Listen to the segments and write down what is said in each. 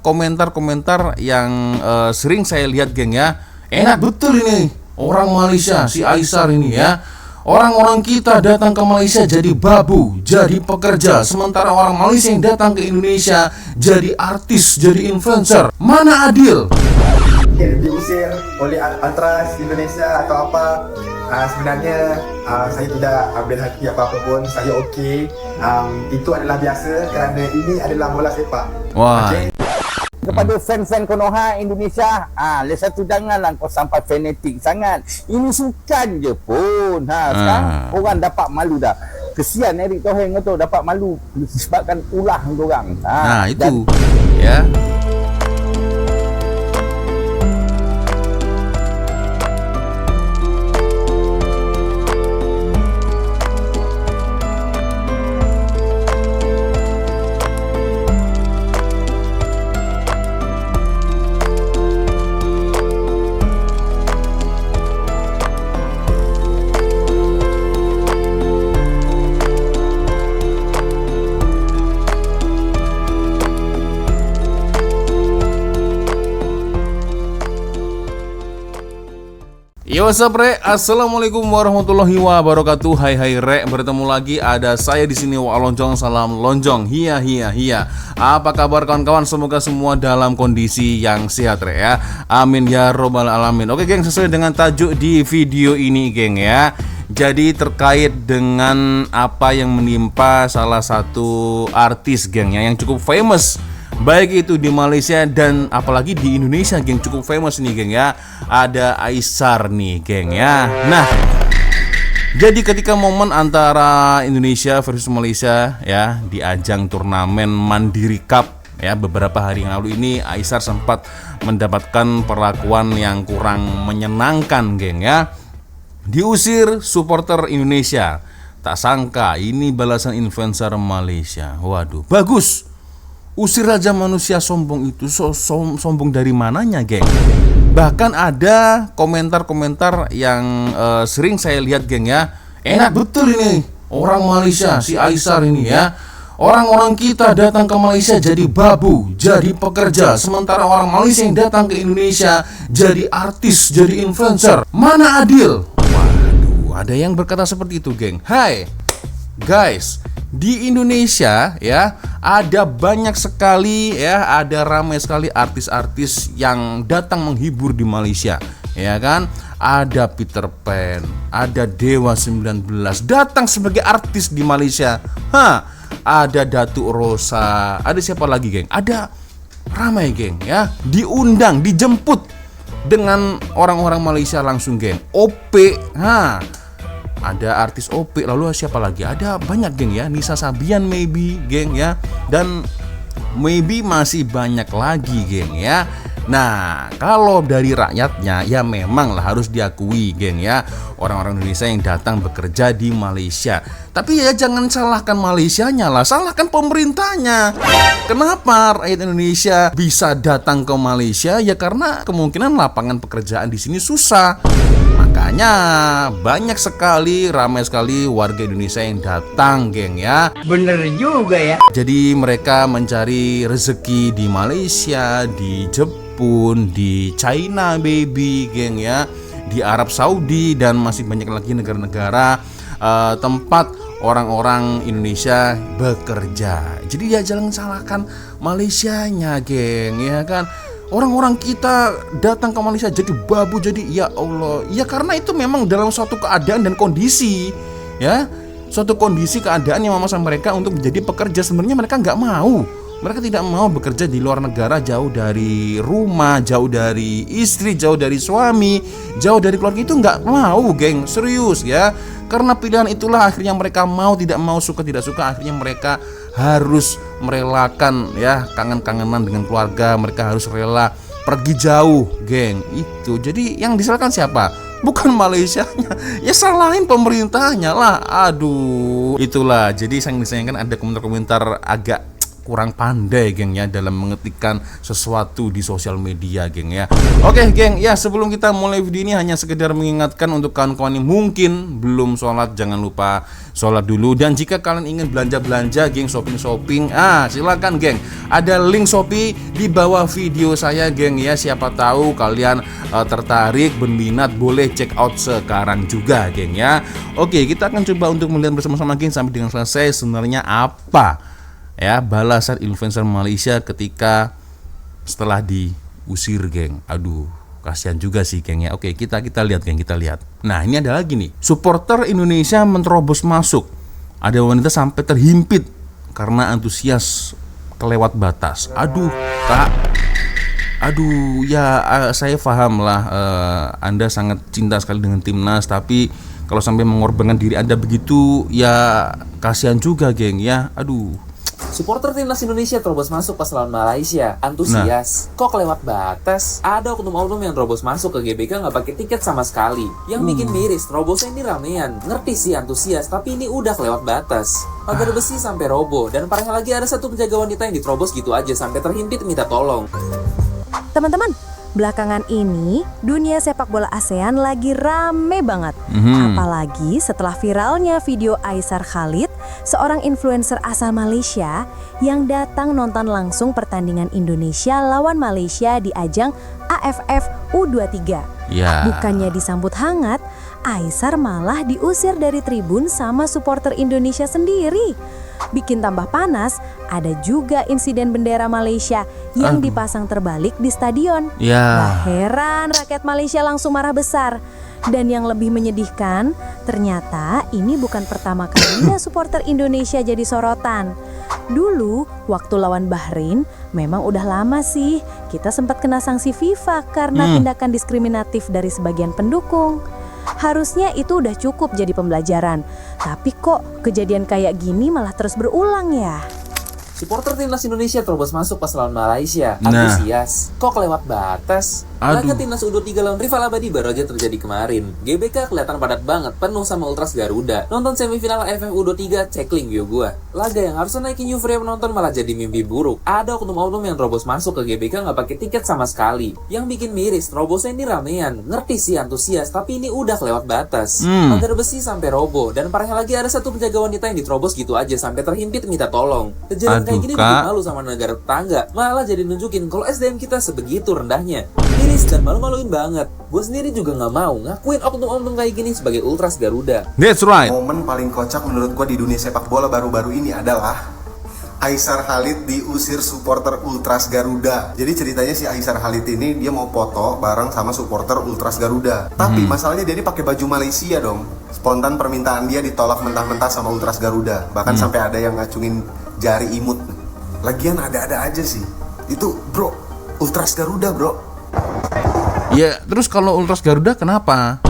komentar-komentar yang sering saya lihat, geng ya. Enak betul ini orang Malaysia, si Aisar ini ya. Orang-orang kita datang ke Malaysia jadi babu, jadi pekerja, sementara orang Malaysia yang datang ke Indonesia jadi artis, jadi influencer. Mana adil? Diusir oleh Ultras Indonesia atau apa? Sebenarnya saya tidak ambil hati apa-apa pun. Saya okey. Itu adalah biasa kerana ini adalah bola sepak. Wah. Okay? Kepada fan-fan Konoha Indonesia, lagi satu janganlah kau sampai fanatik sangat. Ini sukan je pun. Sekarang orang dapat malu dah. Kesian Erick Thohir tu dapat malu disebabkan ulah orang. Nah, itu ya. Yo, what's up, Rek? Assalamualaikum warahmatullahi wabarakatuh. Hai Rek, bertemu lagi ada saya di sini, Wak Lonjong. Salam lonjong. Hiya. Apa kabar kawan-kawan? Semoga semua dalam kondisi yang sehat, Rek ya. Amin ya robbal alamin. Oke, geng, sesuai dengan tajuk di video ini, geng ya. Jadi terkait dengan apa yang menimpa salah satu artis, geng ya, yang cukup famous, baik itu di Malaysia dan apalagi di Indonesia, geng, cukup famous nih, geng ya. Ada Aisar nih, geng ya. Nah, jadi ketika momen antara Indonesia versus Malaysia ya di ajang turnamen Mandiri Cup ya beberapa hari yang lalu ini, Aisar sempat mendapatkan perlakuan yang kurang menyenangkan, geng ya. Diusir supporter Indonesia. Tak sangka ini balasan influencer Malaysia. Waduh, bagus. Usir aja manusia sombong itu. Sombong dari mananya, geng? Bahkan ada komentar-komentar yang sering saya lihat, geng ya. Enak betul ini orang Malaysia, si Aisar ini ya. Orang-orang kita datang ke Malaysia jadi babu, jadi pekerja, sementara orang Malaysia yang datang ke Indonesia jadi artis, jadi influencer. Mana adil? Waduh, ada yang berkata seperti itu, geng. Hai guys, di Indonesia ya ada banyak sekali ya, ada ramai sekali artis-artis yang datang menghibur di Malaysia, ya kan? Ada Peter Pan, ada Dewa 19 datang sebagai artis di Malaysia. Ada Datuk Rosa, ada siapa lagi, geng? Ada ramai, geng ya, diundang, dijemput dengan orang-orang Malaysia langsung, geng. OP, ada artis OP, lalu siapa lagi? Ada banyak, geng ya. Nisa Sabian maybe, geng ya. Dan maybe masih banyak lagi, geng ya. Nah, kalau dari rakyatnya ya memang lah harus diakui, geng ya, orang-orang Indonesia yang datang bekerja di Malaysia. Tapi ya jangan salahkan Malaysianya lah, salahkan pemerintahnya. Kenapa rakyat Indonesia bisa datang ke Malaysia? Ya karena kemungkinan lapangan pekerjaan di sini susah. Makanya banyak sekali, ramai sekali warga Indonesia yang datang, geng ya. Bener juga ya. Jadi mereka mencari rezeki di Malaysia, di Jepun, di China baby, geng ya, di Arab Saudi, dan masih banyak lagi negara-negara tempat orang-orang Indonesia bekerja. Jadi ya jangan salahkan Malaysianya, geng ya kan. Orang-orang kita datang ke Malaysia jadi babu, jadi ya Allah. Ya karena itu memang dalam suatu keadaan dan kondisi ya, suatu kondisi keadaan yang memaksa mereka untuk menjadi pekerja. Sebenarnya mereka nggak mau. Mereka tidak mau bekerja di luar negara, jauh dari rumah, jauh dari istri, jauh dari suami, jauh dari keluarga. Itu nggak mau, geng, serius ya. Karena pilihan itulah akhirnya mereka mau tidak mau, suka tidak suka, akhirnya mereka harus merelakan ya kangen-kangenan dengan keluarga. Mereka harus rela pergi jauh, geng. Itu jadi yang disalahkan siapa? Bukan Malaysianya, ya salahin pemerintahnya lah. Aduh, itulah. Jadi saya disayangkan ada komentar-komentar agak kurang pandai geng ya dalam mengetikkan sesuatu di sosial media geng ya. Oke geng ya, sebelum kita mulai video ini hanya sekedar mengingatkan untuk kawan-kawan yang mungkin belum sholat, jangan lupa sholat dulu. Dan jika kalian ingin belanja-belanja geng, shopping-shopping, silakan geng, ada link Shopee di bawah video saya geng ya. Siapa tahu kalian tertarik, berminat, boleh check out sekarang juga geng ya. Oke, kita akan coba untuk melihat bersama-sama geng sampai dengan selesai sebenarnya apa ya balasan influencer Malaysia ketika setelah diusir geng. Aduh, kasihan juga sih geng ya. Oke, kita lihat geng, kita lihat. Nah, ini ada lagi nih, supporter Indonesia menerobos masuk. Ada wanita sampai terhimpit karena antusias kelewat batas. Aduh kak, aduh ya, saya paham lah, Anda sangat cinta sekali dengan timnas, tapi kalau sampai mengorbankan diri Anda begitu ya kasihan juga geng ya. Aduh. Supporter timnas Indonesia terobos masuk pas lawan Malaysia. Antusias. Kok kelewat batas? Ada oknum-oknum yang terobos masuk ke GBK nggak pakai tiket sama sekali. Yang bikin miris, terobosnya ini ramean. Ngerti sih antusias, tapi ini udah kelewat batas. Pagar besi sampai roboh. Dan parahnya lagi ada satu penjaga wanita yang diterobos gitu aja sampai terhimpit minta tolong. Teman-teman, belakangan ini dunia sepak bola ASEAN lagi rame banget. Apalagi setelah viralnya video Aisar Khalid, seorang influencer asal Malaysia yang datang nonton langsung pertandingan Indonesia lawan Malaysia di ajang AFF U23. Bukannya disambut hangat, Aisar malah diusir dari tribun sama supporter Indonesia sendiri. Bikin tambah panas, ada juga insiden bendera Malaysia yang dipasang terbalik di stadion. Nah, heran rakyat Malaysia langsung marah besar. Dan yang lebih menyedihkan, ternyata ini bukan pertama kalinya supporter Indonesia jadi sorotan. Dulu, waktu lawan Bahrain, memang udah lama sih kita sempat kena sanksi FIFA karena tindakan diskriminatif dari sebagian pendukung. Harusnya itu udah cukup jadi pembelajaran. Tapi kok kejadian kayak gini malah terus berulang ya? Supporter timnas Indonesia terobos masuk pas lawan Malaysia. Antusias. Kok kelewat batas? Laga timnas U23 lawan rival abadi baru aja terjadi kemarin. GBK kelihatan padat banget, penuh sama Ultras Garuda. Nonton semifinal AFF U23, cek link bio gua. Laga yang harusnya naikin euforia penonton malah jadi mimpi buruk. Ada oknum-oknum yang terobos masuk ke GBK nggak pakai tiket sama sekali. Yang bikin miris, terobosnya ini ramean. Ngerti sih antusias, tapi ini udah kelewat batas. Pagar besi sampai roboh. Dan parahnya lagi ada satu penjaga wanita yang diterobos gitu aja sampai terhimpit minta tolong. Kejadian kayak gini bikin malu sama negara tetangga. Malah jadi nunjukin kalau SDM kita sebegitu rendahnya. Miris dan malu-maluin banget. Gue sendiri juga nggak mau ngakuin oknum-oknum kayak gini sebagai Ultras Garuda. That's right. Momen paling kocak menurut gue di dunia sepak bola baru-baru ini adalah Aisar Khalid diusir supporter Ultras Garuda. Jadi ceritanya si Aisar Khalid ini dia mau foto bareng sama supporter Ultras Garuda. Tapi masalahnya dia ini pakai baju Malaysia dong. Spontan permintaan dia ditolak mentah-mentah sama Ultras Garuda. Bahkan sampai ada yang ngacungin jari imut. Lagian ada-ada aja sih. Itu bro, Ultras Garuda bro. Ya, terus kalau Ultras Garuda kenapa?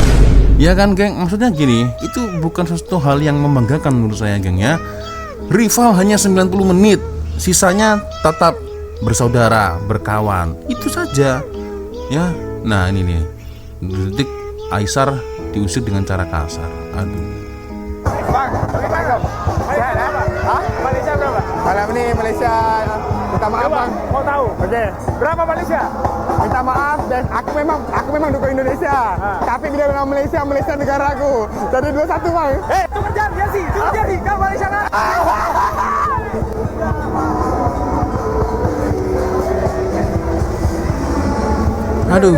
Ya kan geng, maksudnya gini, itu bukan sesuatu hal yang membanggakan menurut saya geng ya. Rival hanya 90 menit, sisanya tetap bersaudara, berkawan. Itu saja. Ya. Nah, ini nih. Detik Aisar diusir dengan cara kasar. Aduh. Bang, sehat ya? Malaysia berapa? Malam ini Malaysia minta maaf bang. Mau tahu? Oke. Berapa Malaysia? Minta maaf dan aku memang dukung Indonesia. Tapi bila bilang Malaysia negara aku. Jadi 2-1 bang. Itu kejar Jasi, kan Malaysia kan? Aduh.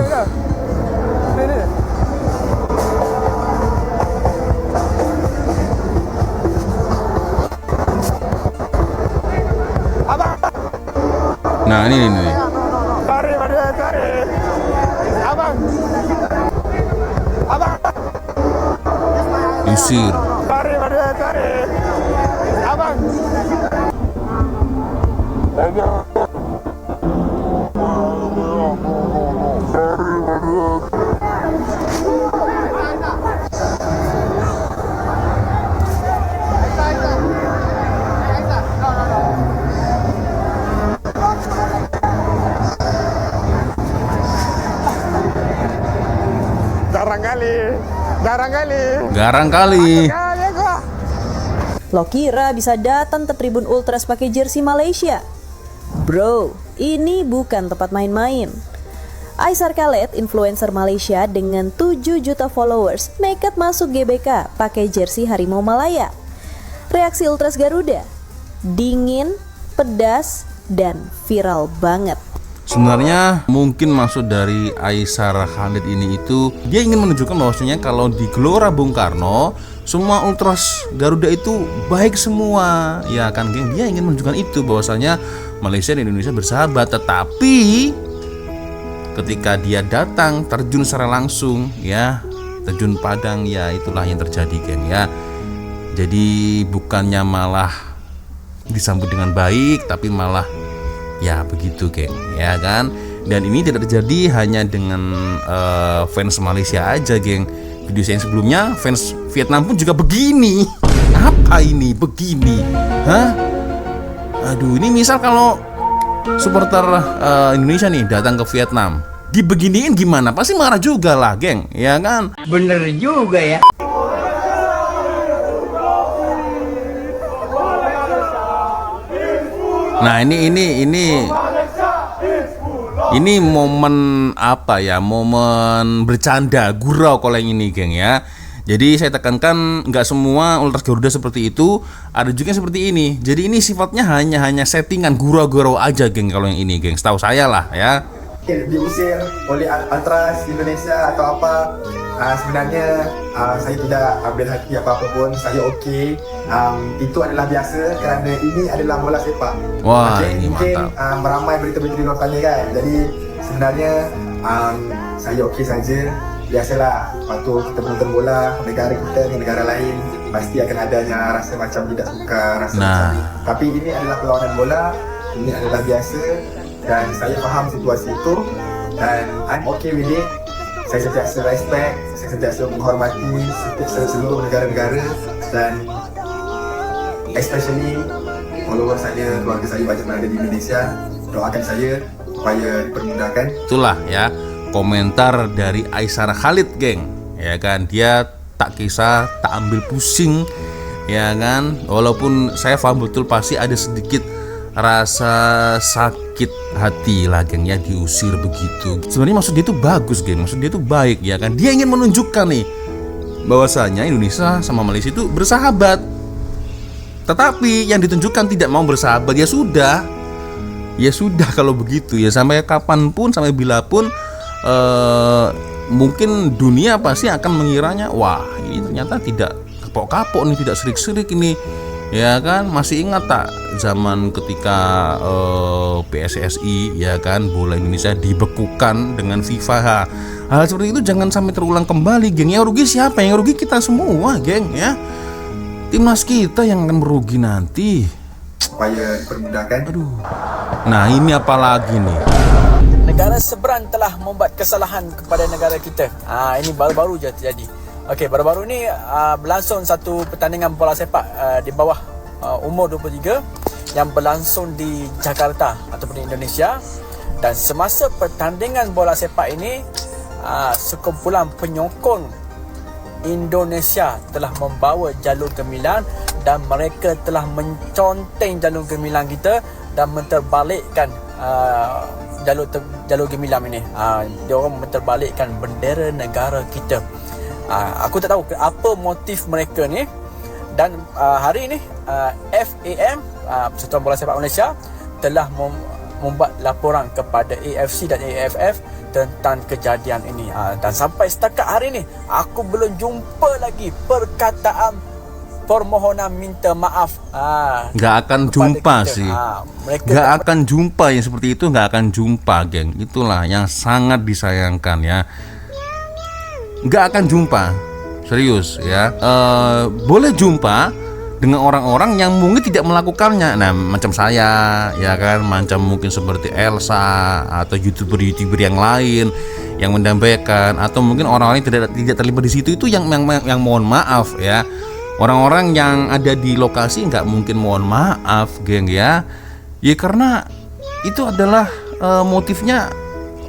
Nah, ini. Sorry. Abang. Diusir. Sorry. Abang. Garang kali. Lo kira bisa datang ke Tribun Ultras pakai jersey Malaysia? Bro, ini bukan tempat main-main. Aisar Khalid, influencer Malaysia dengan 7 juta followers, nekat masuk GBK pakai jersey Harimau Malaya. Reaksi Ultras Garuda, dingin, pedas, dan viral banget. Sebenarnya mungkin maksud dari Aisar Khalid ini itu dia ingin menunjukkan bahwasanya kalau di Gelora Bung Karno semua Ultras Garuda itu baik semua, ya kan geng. Dia ingin menunjukkan itu bahwasanya Malaysia dan Indonesia bersahabat. Tetapi ketika dia datang terjun secara langsung, ya terjun padang, ya itulah yang terjadi geng ya. Jadi bukannya malah disambut dengan baik, tapi malah ya begitu geng, ya kan. Dan ini tidak terjadi hanya dengan fans Malaysia aja geng. Video saya yang sebelumnya fans Vietnam pun juga begini. Apa ini begini? Hah? Aduh, ini misal kalau supporter Indonesia nih datang ke Vietnam, dibeginiin gimana? Pasti marah juga lah geng, ya kan. Bener juga ya. Nah ini momen apa ya, momen bercanda gurau kalau yang ini geng ya. Jadi saya tekankan nggak semua Ultras Garuda seperti itu, ada juga yang seperti ini. Jadi ini sifatnya hanya settingan gurau-gurau aja geng kalau yang ini geng, setahu saya lah ya. Diusir oleh Ultras Indonesia atau apa, sebenarnya saya tidak ambil hati apa-apa pun, saya okey. Itu adalah biasa kerana ini adalah bola sepak. Wah, okay, ini mungkin mantap. meramai berita-berita di luar sana kan. Jadi sebenarnya saya okey saja. Biasalah, waktu kita menonton bola negara kita dengan negara lain, pasti akan adanya rasa macam tidak suka, rasa macam. Tapi ini adalah perlawanan bola, ini adalah biasa. Dan saya faham situasi itu dan I'm okay with it. Saya sentiasa respect, saya sentiasa menghormati seluruh negara-negara dan especially followers saya, keluarga saya banyak berada di Indonesia. Doakan saya supaya dipermudahkan. Itulah ya komentar dari Aisar Khalid geng, ya kan. Dia tak kisah, tak ambil pusing, ya kan. Walaupun saya paham betul pasti ada sedikit rasa sakit hati lah geng ya, diusir begitu. Sebenarnya maksud dia itu bagus geng, maksud dia itu baik, ya kan. Dia ingin menunjukkan nih bahwasanya Indonesia sama Malaysia itu bersahabat. Tetapi yang ditunjukkan tidak mau bersahabat, ya sudah kalau begitu ya, sampai kapanpun, sampai bila pun mungkin dunia pasti akan mengiranya, wah ini ternyata tidak kapok-kapok nih, tidak serik-serik ini. Ya kan, masih ingat tak zaman ketika PSSI ya kan, bola Indonesia dibekukan dengan FIFA. Hal seperti itu jangan sampai terulang kembali geng. Yang rugi siapa? Yang rugi kita semua geng ya. Timnas kita yang akan merugi nanti. Supaya dipermudahkan. Aduh. Nah ini apa lagi nih? Negara seberang telah membuat kesalahan kepada negara kita. Ini baru-baru je terjadi. Okey, baru-baru ni berlangsung satu pertandingan bola sepak di bawah umur 23 yang berlangsung di Jakarta ataupun di Indonesia. Dan semasa pertandingan bola sepak ini, sekumpulan penyokong Indonesia telah membawa jalur gemilang dan mereka telah menconteng jalur gemilang kita dan menterbalikkan jalur gemilang ini. Dia orang menterbalikkan bendera negara kita. Aku tak tahu apa motif mereka ni. Dan hari ini FAM, Persatuan Bola Sepak Malaysia, telah membuat laporan kepada AFC dan AFF tentang kejadian ini. Dan sampai setakat hari ini aku belum jumpa lagi perkataan permohonan minta maaf. Nggak akan jumpa kita. Sih. Nggak akan jumpa yang seperti itu, nggak akan jumpa geng. Itulah yang sangat disayangkan ya. Nggak akan jumpa, serius ya. Boleh jumpa dengan orang-orang yang mungkin tidak melakukannya. Nah macam saya ya kan, macam mungkin seperti Elsa atau youtuber yang lain yang mendampaikan, atau mungkin orang-orang yang tidak terlibat di situ, itu yang mohon maaf ya. Orang-orang yang ada di lokasi nggak mungkin mohon maaf geng ya. Ya karena itu adalah motifnya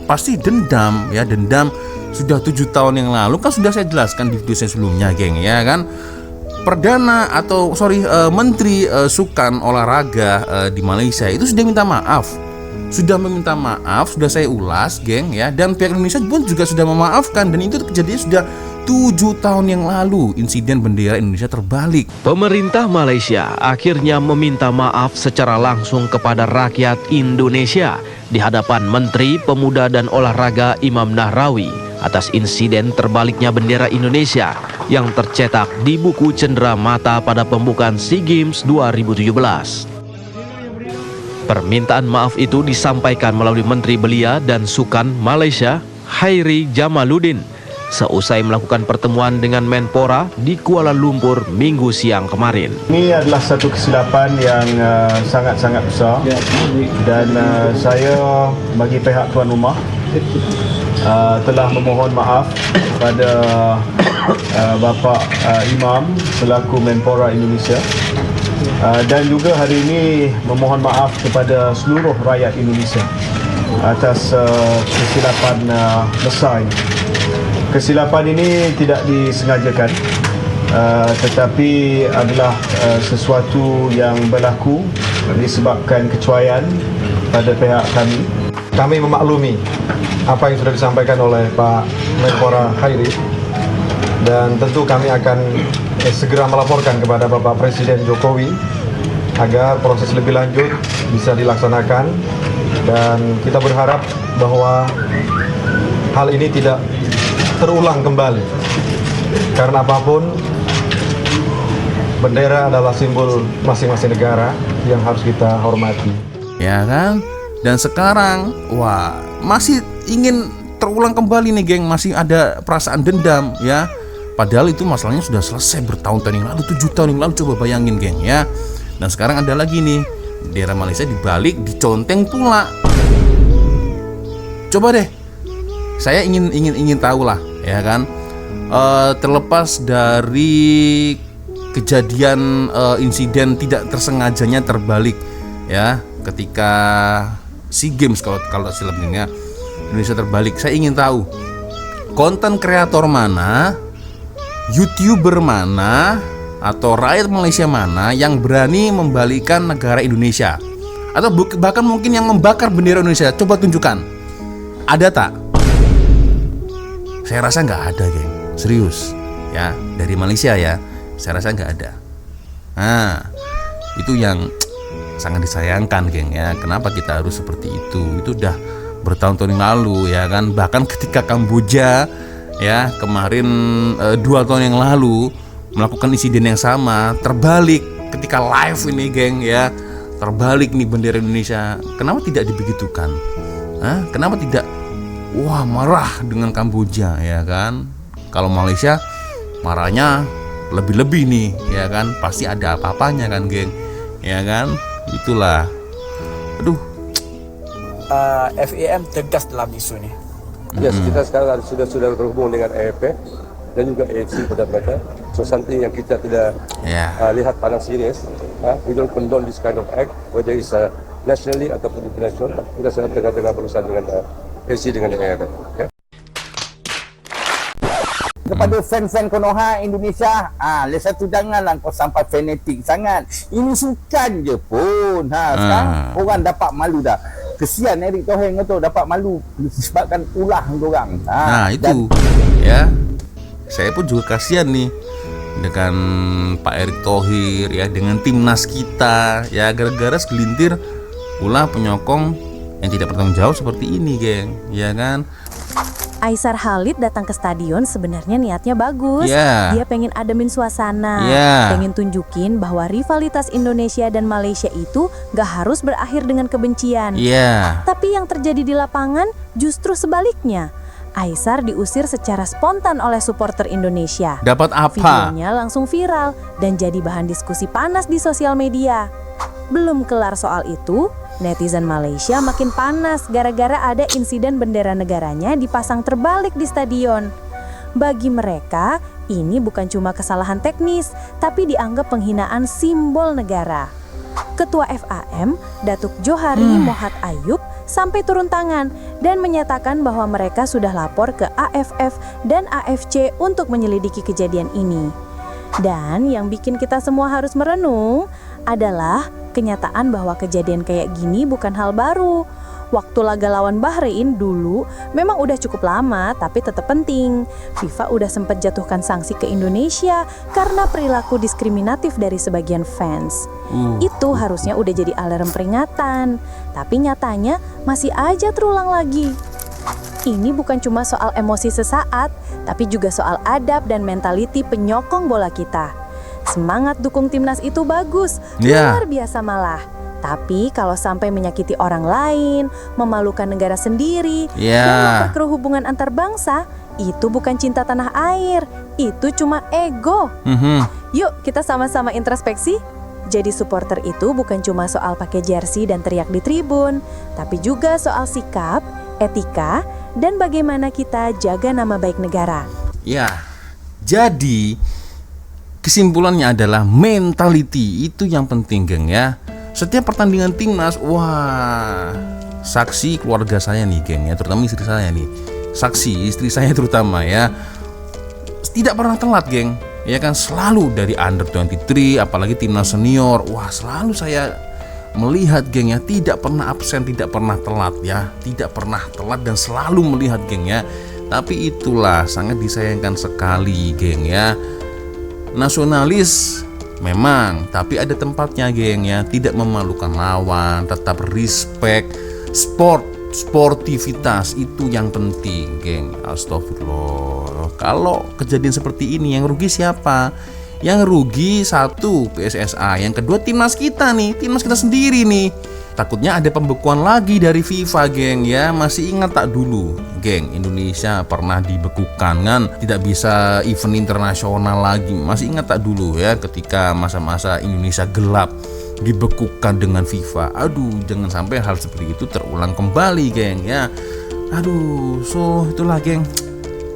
pasti dendam ya, dendam. Sudah 7 tahun yang lalu kan sudah saya jelaskan di video saya sebelumnya geng ya kan. Perdana atau Menteri Sukan Olahraga di Malaysia itu sudah minta maaf. Sudah meminta maaf, sudah saya ulas, geng ya. Dan pihak Indonesia pun juga sudah memaafkan, dan itu kejadian sudah 7 tahun yang lalu insiden bendera Indonesia terbalik. Pemerintah Malaysia akhirnya meminta maaf secara langsung kepada rakyat Indonesia di hadapan Menteri Pemuda dan Olahraga Imam Nahrawi atas insiden terbaliknya bendera Indonesia yang tercetak di buku cenderamata pada pembukaan SEA Games 2017. Permintaan maaf itu disampaikan melalui Menteri Belia dan Sukan Malaysia, Khairi Jamaluddin, seusai melakukan pertemuan dengan Menpora di Kuala Lumpur Minggu siang kemarin. Ini adalah satu kesilapan yang sangat-sangat besar, dan saya bagi pihak tuan rumah telah memohon maaf kepada Bapak Imam selaku Menpora Indonesia, dan juga hari ini memohon maaf kepada seluruh rakyat Indonesia atas kesilapan besar ini. Kesilapan ini tidak disengajakan, tetapi adalah sesuatu yang berlaku disebabkan kecuaian pada pihak kami. Kami memaklumi apa yang sudah disampaikan oleh Pak Menpora Khairi, dan tentu kami akan segera melaporkan kepada Bapak Presiden Jokowi agar proses lebih lanjut bisa dilaksanakan, dan kita berharap bahwa hal ini tidak terulang kembali, karena apapun bendera adalah simbol masing-masing negara yang harus kita hormati. Ya kan? Dan sekarang masih ingin terulang kembali nih, geng. Masih ada perasaan dendam ya. Padahal itu masalahnya sudah selesai bertahun-tahun yang lalu, 7 tahun yang lalu, coba bayangin, geng ya. Dan sekarang ada lagi nih, bendera Malaysia dibalik, diconteng pula. Coba deh, saya ingin tahu lah, ya kan. Terlepas dari kejadian insiden tidak tersengajanya terbalik, ya, ketika SEA Games kalau silapnya Indonesia terbalik, saya ingin tahu konten kreator mana, YouTuber mana, atau rakyat Malaysia mana yang berani membalikan negara Indonesia, atau bahkan mungkin yang membakar bendera Indonesia. Coba tunjukkan, ada tak? Saya rasa nggak ada, geng. Serius ya, dari Malaysia ya, saya rasa nggak ada. Nah, itu yang sangat disayangkan, geng ya. Kenapa kita harus seperti itu? Itu udah bertahun-tahun yang lalu ya kan. Bahkan ketika Kamboja ya kemarin 2 tahun yang lalu melakukan insiden yang sama, terbalik ketika live ini, geng ya. Terbalik nih bendera Indonesia. Kenapa tidak dibegitukan? Kenapa tidak marah dengan Kamboja ya kan? Kalau Malaysia marahnya lebih-lebih nih ya kan. Pasti ada apa-apanya kan, geng. Ya kan? Itulah. Aduh. FAM tegas dalam isu ini. Ya, kita sekarang sudah terhubung dengan AFF dan juga AFC pada mereka. So something yang kita tidak lihat pandang serius. We don't condone this kind of act, whether it's nationally ataupun international. Kita sedang tengah-tengah berusaha dengan AFC dengan AFF. Ya. Kepada fan-fan Konoha Indonesia, satu janganlah kau sampai fanatik sangat. Ini sukan je pun. Sekarang orang dapat malu dah. Kesian Erick Thohir tu dapat malu disebabkan ulah orang. Itu ya. Saya pun juga kasihan nih dengan Pak Erick Thohir ya, dengan timnas kita ya, gara-gara segelintir ulah penyokong yang tidak bertanggung jawab seperti ini, geng. Ya kan? Aisar Khalid datang ke stadion sebenarnya niatnya bagus. Dia pengen ademin suasana, pengen tunjukin bahwa rivalitas Indonesia dan Malaysia itu gak harus berakhir dengan kebencian. Tapi yang terjadi di lapangan justru sebaliknya. Aisar diusir secara spontan oleh supporter Indonesia. Dapat apa? Videonya langsung viral dan jadi bahan diskusi panas di sosial media. Belum kelar soal itu, netizen Malaysia makin panas gara-gara ada insiden bendera negaranya dipasang terbalik di stadion. Bagi mereka, ini bukan cuma kesalahan teknis, tapi dianggap penghinaan simbol negara. Ketua FAM, Datuk Johari Mohat Ayub, sampai turun tangan dan menyatakan bahwa mereka sudah lapor ke AFF dan AFC untuk menyelidiki kejadian ini. Dan yang bikin kita semua harus merenung adalah kenyataan bahwa kejadian kayak gini bukan hal baru. Waktu laga lawan Bahrain dulu memang udah cukup lama, tapi tetap penting. FIFA udah sempat jatuhkan sanksi ke Indonesia karena perilaku diskriminatif dari sebagian fans. Itu harusnya udah jadi alarm peringatan, tapi nyatanya masih aja terulang lagi. Ini bukan cuma soal emosi sesaat, tapi juga soal adab dan mentaliti penyokong bola kita. Semangat dukung timnas itu bagus, luar biasa malah. Tapi kalau sampai menyakiti orang lain, memalukan negara sendiri, dan memperkeruh hubungan antar bangsa, itu bukan cinta tanah air, itu cuma ego. Yuk kita sama-sama introspeksi. Jadi supporter itu bukan cuma soal pakai jersey dan teriak di tribun, tapi juga soal sikap, etika, dan bagaimana kita jaga nama baik negara. Ya, jadi kesimpulannya adalah mentality itu yang penting, geng ya. Setiap pertandingan timnas, wah, saksi keluarga saya nih, geng ya, terutama istri saya nih. Saksi istri saya terutama ya. Tidak pernah telat, geng. Ya kan, selalu dari under 23 apalagi timnas senior. Wah, selalu saya melihat, geng ya, tidak pernah absen, tidak pernah telat ya. Tidak pernah telat dan selalu melihat, geng ya. Tapi itulah sangat disayangkan sekali, geng ya. Nasionalis memang, tapi ada tempatnya, geng ya. Tidak memalukan lawan, tetap respect, sportivitas itu yang penting, geng. Astagfirullah. Kalau kejadian seperti ini yang rugi siapa? Yang rugi satu PSSA, yang kedua timnas kita nih, timnas kita sendiri nih. Takutnya ada pembekuan lagi dari FIFA, geng ya. Masih ingat tak dulu, geng, Indonesia pernah dibekukan kan, tidak bisa event internasional lagi. Masih ingat tak dulu ya, ketika masa-masa Indonesia gelap dibekukan dengan FIFA. Aduh, jangan sampai hal seperti itu terulang kembali, geng ya. Aduh, itulah, geng.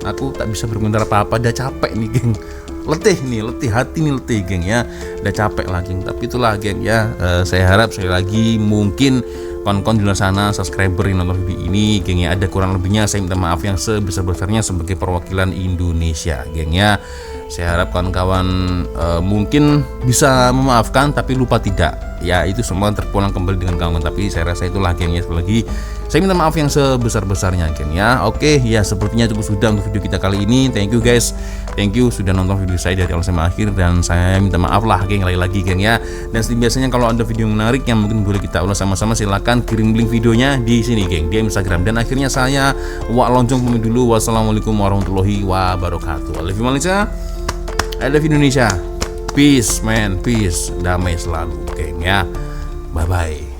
Aku tak bisa berkomentar apa-apa, udah capek nih, geng. Letih hati nih, letih, geng ya. Udah capek lah, geng. Tapi itulah, geng ya. Saya harap sekali lagi mungkin kawan-kawan di luar sana, subscriber yang nonton video ini, geng ya, ada kurang lebihnya saya minta maaf yang sebesar-besarnya sebagai perwakilan Indonesia, geng ya. Saya harap kawan-kawan mungkin bisa memaafkan tapi lupa tidak. Ya, itu semua terpulang kembali dengan kawan-kawan. Tapi saya rasa itulah, geng ya. Sekali lagi saya minta maaf yang sebesar-besarnya, geng ya. Oke, ya sepertinya cukup sudah untuk video kita kali ini. Thank you guys. Thank you sudah nonton video saya dari awal sampai akhir, dan saya minta maaf lah, geng, lagi-lagi, geng ya. Dan seperti biasanya kalau ada video menarik yang mungkin boleh kita ulas sama-sama, silakan kirim link videonya di sini, geng, di Instagram. Dan akhirnya saya Wak Lonjong pamit dulu. Wassalamualaikum warahmatullahi wabarakatuh. I love you Malaysia. I love you Indonesia. Peace, man, peace. Damai selalu, geng ya. Bye bye.